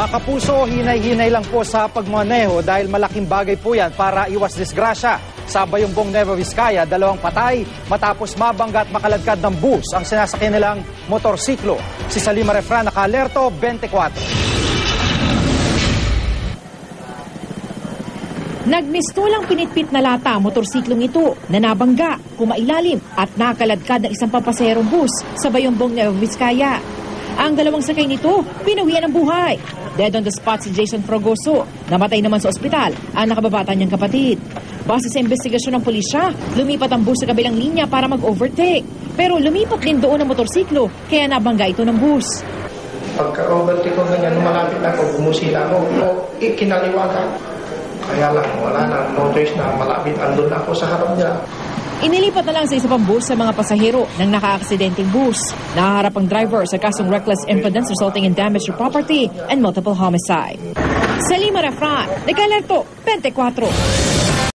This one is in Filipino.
Mga kapuso, hinay-hinay lang po sa pagmaneho dahil malaking bagay po yan para iwas disgrasya. Sa Bayumbong Nueva Vizcaya, 2 patay matapos mabangga at makaladkad ng bus ang sinasakyan nilang motorsiklo. Si Salima Refran, naka-alerto, 24. Nagmistulang pinitpit na lata ang motorsiklong ito na nabangga, kumailalim at nakaladkad ng isang pampaserong bus sa Bayumbong Nueva Vizcaya. Ang 2 sakay nito, pinawian ng buhay. Dead on the spot si Jason Fragoso. Namatay naman sa ospital ang nakababata niyang kapatid. Base sa investigasyon ng pulisya, lumipat ang bus sa kabilang linya para mag-overtake. Pero lumipat din doon ang motorsiklo, kaya nabangga ito ng bus. Pagka-overtake ko ganyan, malapit na ako, bumusila ako, kinaliwagan. Kaya lang, wala na, no choice na, malapit, andun na ako sa harap niya. Inilipat na lang sa isa pang bus sa mga pasahero ng naka-aksidenteng bus. Nahaharap ang driver sa kasong reckless imprudence resulting in damage to property and multiple homicide. Salima Refran, nag-alerto, 24.